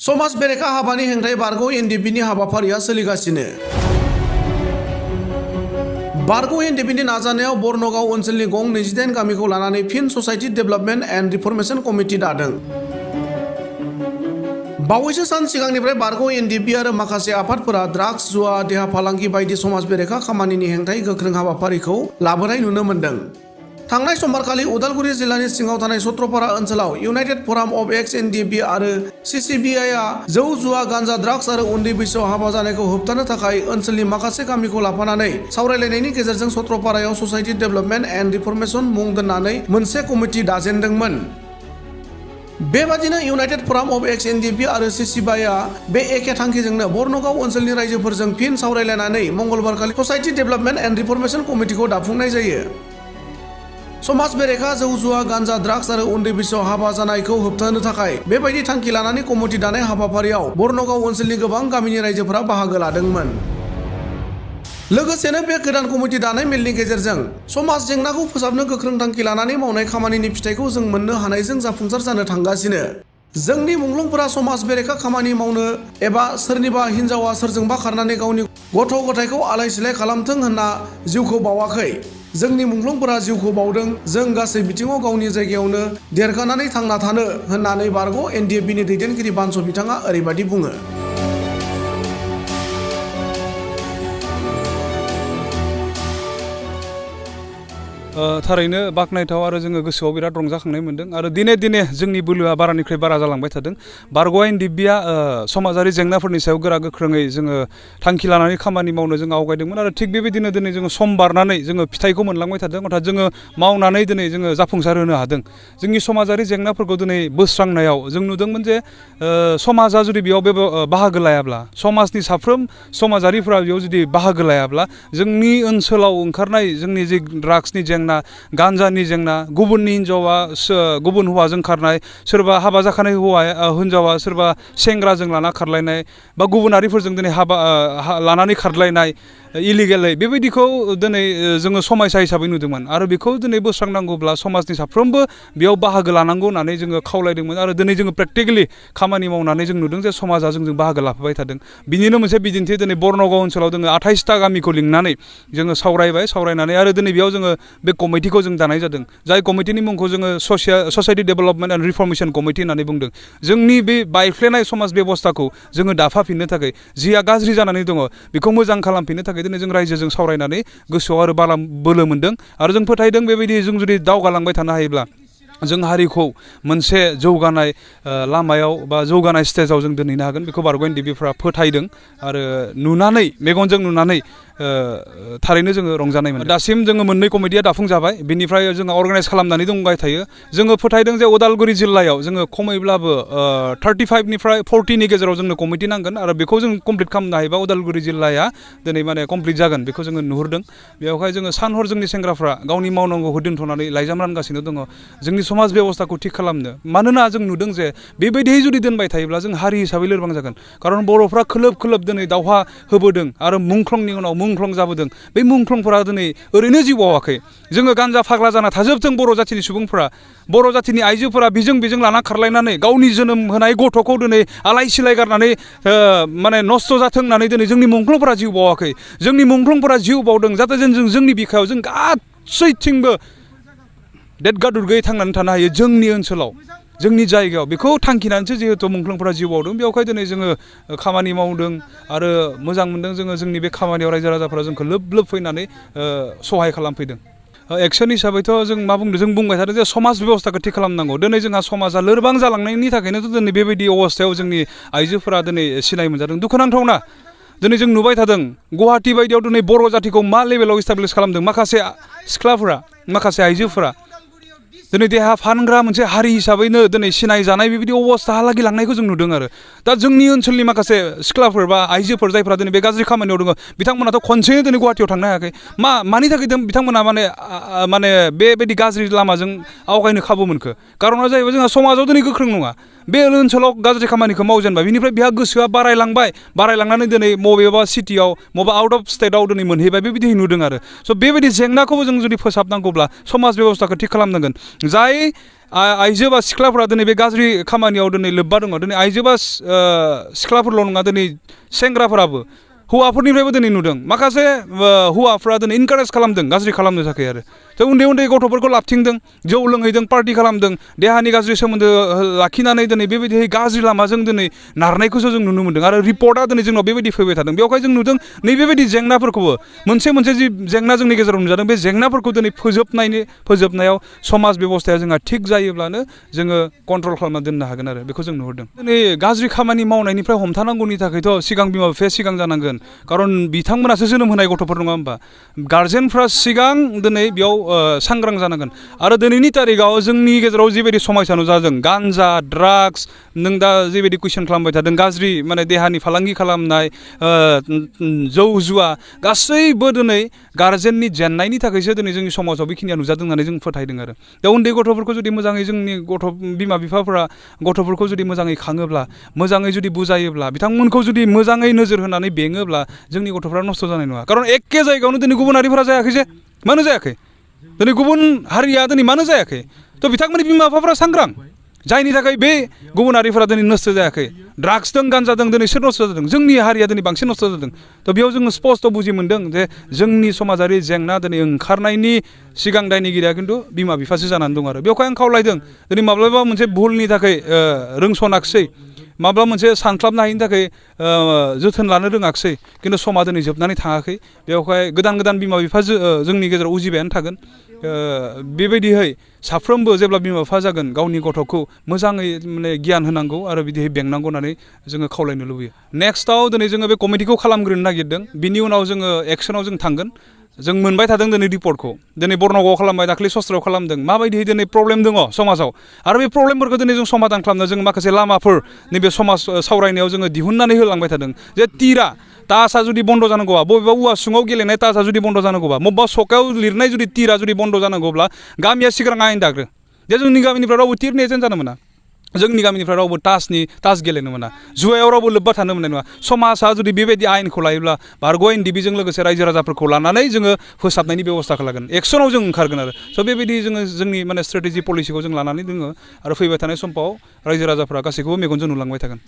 समाज बेरेखा हाबानि हेंथायै बारग' एनडिपिनि हाबाफारिया सोलिगासिनो। बारग' एनडिपिनि नाजानायाव बर्नगाव ओनसोलनि गं 28 गामिखौ लानानै फिन ससाइटि डेभेलपमेन्ट एन्ड रिफर्मेशन कमिटि दादों। बावैसो सान सिगांनिफ्राय बारग' एनडिपि आरो माखासे आफादफोरा ड्राग्स, जुवा, देहा फालांगि बायदि समाज बेरेखा खामानिनि हेंथायै गोख्रों हाबाफारिखौ लाबोनाय नुनो मोन्दों। थांनाय समबारखालि उदालगुरि जिल्लानि सिङाव थानाय सत्रपारा ओनसोलाव इउनाइटेड फराम अफ एक्स एनडिपि आरो सिसिबिआइआ जौ, जुवा, गान्जा, ड्राग्स आरो उन्दै बैसोआव हाबा जानायखौ होबथानो थाखाय ओनसोलनि माखासे गामिखौ लाफानानै सावरायलायनायनि गेजेरजों सत्रपारायाव ससाइटि डेभेलपमेन्ट एन्ड रिफर्मेशन मुं दोननानै मोनसे कमिटि दाजेनदोंमोन। बेबादिनो इउनाइटेड फराम अफ एक्स एनडिपि आरो सिसिबिआइआ बे एखे थांखिजोंनो बर्नगाव ओनसोलनि रायजोफोरजों फिन सावरायलायनानै मंगलबारखालि ससाइटि डेभेलपमेन्ट एन्ड रिफर्मेशन कमिटिखौ दाफुंनाय जायो। समाज बेरेखा जौ, जुवा, गान्जा, ड्राग्स आरो उन्दै बैसोआव हाबा जानायखौ होबथानो थाखाय बेबायदि थांखि लानानै कमिटि दानाय हाबाफारियाव बर्नगाव ओनसोलनि गोबां गामिनि रायजोफोरा बाहागो लादोंमोन। लोगोसेनो बे गोदान कमिटि दानाय मेलनि गेजेरजों समाज जेंनाखौ फोसाबनो गोख्रों थांखि लानानै मावनाय खामानिनि फिथाइखौ जों मोननो हानायजों जाफुंसार जानो थांगासिनो। जोंनि मुंख्लंफोरा समाज बेरेखा खामानि मावनो एबा सोरनिबा हिनजावा सोरजोंबा खारनानै गावनि गथ' गथायखौ आलाय सिलाय खालामथों होनना जिउखौ बावाखै। जोंनि मुंख्लंफोरा जिउखौ बावदों। जों गासै बिथिङाव गावनि जायगायावनो देरगानानै थांना थानो होननानै बारग' एनडिएफबिनि दैदेनगिरि बानस' बिथाङा ओरैबायदि बुङो। थारैनो बाख्नायथाव आरो जोङो गोसोआव बिराद रंजाखांनाय मोन्दों आरो दिने दिने जोंनि बोलोआ बारानिफ्राय बारा जालांबाय थादों। बारग' एनडिएफबिआ समाजारि जेंनाफोरनि सायाव गोरा गोख्रोङै जोङो थांखि लानानै खामानि मावनो जों आवगायदोंमोन आरो थिग बेबायदिनो दिनै जोङो सम बारनानै जोङो फिथाइखौ मोनलांबाय थादों। अर्थात जोङो मावनानै दिनै जोङो जाफुंसार होनो हादों। जोंनि समाजारि जेंनाफोरखौ दिनै बोस्रांनायाव जों नुदोंमोन जे समाजा जुदि बेयाव बाहागो लायाब्ला, समाजनि साफ्रोम समाजारिफोरा बेयाव जुदि बाहागो लायाब्ला जोंनि ओनसोलाव ओंखारनाय जोंनि जे ड्राग्सनि जेंना, गान्जानि जेंना, गुबुननि हिनजावा गुबुन हौवाजों खारनाय, सोरबा हाबा जाखानाय हिनजावा सोरबा सेंग्राजों लाना खारलायनाय बा गुबुनारिफोरजों दिनै हाबा लानानै खारलायनाय इलिगेलै, बेबायदिखौ दिनै जोङो समायसा हिसाबै नुदोंमोन आरो बेखौ दिनै बोस्रांनांगौब्ला समाजनि साफ्रोमबो बेयाव बाहागो लानांगौ होननानै जोङो खावलायदोंमोन आरो दिनै जोङो प्रेक्टिकेलि खामानि मावनानै जों नुदों जे समाजा जोंजों बाहागो लाफाबाय थादों। बिनिनो मोनसे बिदिन्थि दिनै बर्नगाव ओनसोलाव जोङो 28टा गामिखौ लिंनानै जोङो सावरायनानै आरो दिनै बेयाव जोङो बे कमिटिखौ जों दानाय जादों। जाय कमिटिनि मुंखौ जोङो ससाइटि डेभेलपमेन्ट एन्ड रिफर्मेशन कमिटि होननानै बुंदों। जोंनि बे बायफ्लेनाय समाज बेबस्थाखौ जोङो दाफाफिननो थाखाय, जिया गाज्रि जानानै दङ बेखौ मोजां खालामफिननो थाखाय दिनै जों रायजोजों सावरायनानै गोसोआव आरो बोलो मोन्दों आरो जों फोथायदों बेबायदि जों जुदि दावगालांबाय थानो हायोब्ला जों हारिखौ मोनसे जौगानाय लामायाव बा जौगानाय स्टेजाव जों दोनहैनो हागोन। बेखौ बारग' एनडिएफबिफ्रा फोथायदों आरो नुनानै, मेगनजों नुनानै थारैनो जोङो रंजानाय मोनो। दासिम जोङो मोननै कमिटिया दाफुंजाबाय। बेनिफ्राय जोङो अर्गानाइज खालामनानै दंबाय थायो। जोङो फोथायदों जे उदालगुरि जिल्लायाव जोङो खमैब्लाबो 35निफ्राय 40नि गेजेराव जोंनो कमिटि नांगोन आरो बेखौ जों कमप्लिट खालामनो हायोबा उदालगुरि जिल्लाया दिनै माने कमप्लिट जागोन बेखौ जोङो नुहुरदों। बेवहाय जोङो सानहर जोंनि सेंग्राफ्रा गावनि मावनांगौखौ दोनथ'नानै लाइजाम रानगासिनो दङ जोंनि समाज बेबस्थाखौ थिग खालामनो। मानोना जों नुदों जे बेबायदियै जुदि दोनबाय थायोब्ला जों हारि हिसाबै लोरबां जागोन। खारन बर'फ्रा खोलोब खोलोब दिनै दावहा होबोदों आरो मुंख्लंनि उनाव मुंख्लं जाबोदों। बे मुंख्लंफोरा दिनै ओरैनो जिउ बावाखै। जोङो गान्जा फाग्ला जाना थाजोबथों बर' जाथिनि सुबुंफोरा, बर' जाथिनि आइजोफोरा बेजों लाना खारलायनानै गावनि जोनोम होनाय गथ'खौ दिनै आलाय सिलाय गारनानै माने नस्थ' जाथों होननानै दिनै जोंनि मुंख्लंफोरा जिउ बावाखै। जोंनि मुंख्लंफोरा जिउ बावदों जाहाथे जोंनि बिखायाव जों गासैथिंबो देदगादुर गैयै थांनानै थानो हायो जोंनि ओनसोलाव, जोंनि जायगायाव। बेखौ थांखिनानैसो जिहेथु मुंख्लंफोरा जिउ बावदों। बेवहाय दिनै जोङो खामानि मावदों आरो मोजां मोनदों जोङो जोंनि बे खामानियाव रायजो राजाफोरा जोंखौ लोब फैनानै सहाय खालामफैदों। एक्सन हिसाबैथ' जों मा बुंदों, जों बुंबाय थादों जे समाज बेबस्थाखौ थिग खालामनांगौ। दिनै जोंहा समाजा लोरबां जालांनायनि थाखायनोथ' दिनै बेबायदि अबस्थायाव जोंनि आइजोफोरा दिनै सिनाय मोनजादों। दुखुनांथावना दिनै जों नुबाय थादों गुवाहाटि बायदियाव दिनै बर' जाथिखौ मा लेभेलाव इस्टाब्लिस खालामदों माखासे सिख्लाफोरा, माखासे आइजोफोरा दिनै देहा फानग्रा मोनसे हारि हिसाबैनो दिनै सिनायजानाय बेबायदि अबस्थाहालागै लांनायखौ जों नुदों आरो। दा जोंनि ओनसोलनि माखासे सिख्लाफोर बा आइजोफोर जायफ्रा दिनै बे गाज्रि खामानियाव दङ बिथांमोनाथ' खनसेनो दिनै गुवाहाटियाव थांनो हायाखै। मानि थाखाय बिथांमोना माने बेबायदि गाज्रि लामाजों आवगायनो खाबु मोनखो? कारना जाहैबाय जोंहा समाजाव दिनै गोख्रों नङा। बे ओनसोलाव गाज्रि खामानिखौ मावजेनबा बिनिफ्राय बिहा गोसोआ बारायलांनानै दिनै बबेबा सिटियाव बबेबा आउट अफ स्टेटआव दिनै मोनहैबाय बेबायदि नुदों आरो। स' बेबायदि जेंनाखौबो जों जुदि फोसाबनांगौब्ला समाज बेबस्थाखौ थिग खालामनांगोन। जाय आइजो बा सिख्लाफोरा दिनै बे गाज्रि खामानियाव दिनै लोब्बा दङ दिनै आइजो बा सिख्लाफोरल' नङा दिनै सेंग्राफोराबो हौवाफोरनिफ्रायबो दिनै नुदों माखासे हौवाफ्रा दिनै इनकारेज खालामदों गाज्रि खालामनो थाखाय आरो थ' उन्दै उन्दै गथ'फोरखौ लाबथिंदों जौ लोंहैदों पार्टि खालामदों देहानि गाज्रि सोमोन्दो लाखिनानै दिनै बेबायदि गाज्रि लामाजों दिनै नारनायखौसो जों नुनो मोन्दों आरो रिपर्टआ दिनै जोंनाव बेबायदि फैबाय थादों बेवहाय जों नुदों नैबेबायदि जेंनाफोरखौबो मोनसे जि जेंना जोंनि गेजेराव नुजादों बे जेंनाफोरखौ दिनै फोजोबनायाव समाज बेबस्थाया जोंहा थिग जायोब्लानो जोङो कन्ट्रल खालामना दोननो हागोन आरो बेखौ जों नुहुरदों दिनै गाज्रि खामानि मावनायनिफ्राय हमथानांगौनि थाखायथ' सिगां बिमा बिफाया सिगां जानांगोन खारन बिथांमोनासो जोनोम होनाय गथ'फोर नङा होमबा गार्जेनफ्रा सिगां दिनै बेयाव सांग्रां जानांगोन आरो दिनैनि तारिखाव जोंनि गेजेराव जिबायदि समस्या नुजादों गान्जा ड्राग्स नों दा जिबायदि कुइसन खालामबाय थादों गाज्रि माने देहानि फालांगि खालामनाय जौ जुवा गासैबो दिनै गार्जेननि जेननायनि थाखायसो दिनै जोंनि समाजाव बेखिनिया नुजादों होननानै जों फोथायदों आरो दा उन्दै गथ'फोरखौ जुदि मोजाङै जोंनि बिमा बिफाफोरा गथ'फोरखौ जुदि मोजाङै खाङोब्ला मोजाङै जुदि बुजायोब्ला बिथांमोनखौ जुदि मोजाङै नोजोर होनानै बेङोब्ला जोंनि गथ'फ्रा नस्थ' जानाय नङा खारन एखे जायगायावनो दिनै गुबुन हारिफोरा जायाखै जे मानो जायाखै दिनै गुबुन हारिया दिनै मानो जायाखै थ' बिथांमोननि बिमा बिफाफ्रा सांग्रां जायनि थाखाय बे गुबुन हारिफोरा दिनै नस्थ' जायाखै ड्राग्सजों गान्जादों दिनै सोर नस्थ' जादों जोंनि हारिया दिनै बांसिन नस्थ' जादों थ' बेयाव जोङो स्पस्ट' बुजि मोन्दों जे जोंनि समाजारि जेंना दिनै ओंखारनायनि सिगां दायनिगिरिया खिन्थु बिमा बिफासो जानानै दं आरो बेवहाय आं खावलायदों दिनै माब्लाबा मोनसे भुलनि थाखाय रोंस'नाखिसै माब्ला मोनसे सानख्लाबनो हायिनि थाखाय जोथोन लानो रोङाखिसै खिन्थु समा दिनै जोबनानै थाङाखै बेवहाय गोदान बिमा बिफा जोंनि गेजेराव उजिबायानो थागोन बेबायदिहै साफ्रोमबो जेब्ला बिमा बिफा जागोन गावनि गथ'खौ मोजाङै माने गियान होनांगौ आरो बिदिहै बेंनांगौ होननानै जोङो खावलायनो लुबैयो नेक्स्टआव दिनै जोङो बे कमिटिखौ खालामग्रोनो नागिरदों बिनि उनाव जोङो एक्सनाव जों थांगोन जों मोनबाय थादों दिनै रिपर्टखौ दिनै बर्नगावआव खालामबाय दाख्लै सस्त्रआव खालामदों माबायदिहै दिनै प्रब्लेम दङ समाजाव आरो बे प्रब्लेमफोरखौ दिनै जों समाधान खालामनो जों माखासे लामाफोर नैबे समाज सावरायनायाव जोङो दिहुननानै होलांबाय थादों जे तिरा तासा जुदि बन्द' जानांगौबा बबेबा औवा सिङाव गेलेनाय तासा जुदि बन्द' जानांगौबा बबेबा सकायाव लिरनाय जुदि तिरा जुदि बन्द' जानांगौब्ला गामिया सिगां आयेन दाग्रो जे जोंनि गामिनिफ्राय रावबो तिरनि एजेन्ट जानो मोना जोंनि गामिनिफ्राय रावबो तास गेलेनो मोना जुवायाव रावबो लोब्बा थानो मोननाय नङा समाजा जुदि बेबायदि आयेनखौ लायोब्ला बारग' एनडिबिजों लोगोसे रायजो राजाफोरखौ लानानै जोङो फोसाबनायनि बेब'स्थाखौ लागोन एक्सनाव जों ओंखारगोन आरो स' बेबायदि जोङो जोंनि माने स्ट्रेटेजि पलिसिखौ जों लानानै दोङो आरो फैबाय थानाय समफ्राव रायजो राजाफ्रा गासैखौबो मेगनजों नुलांबाय थागोन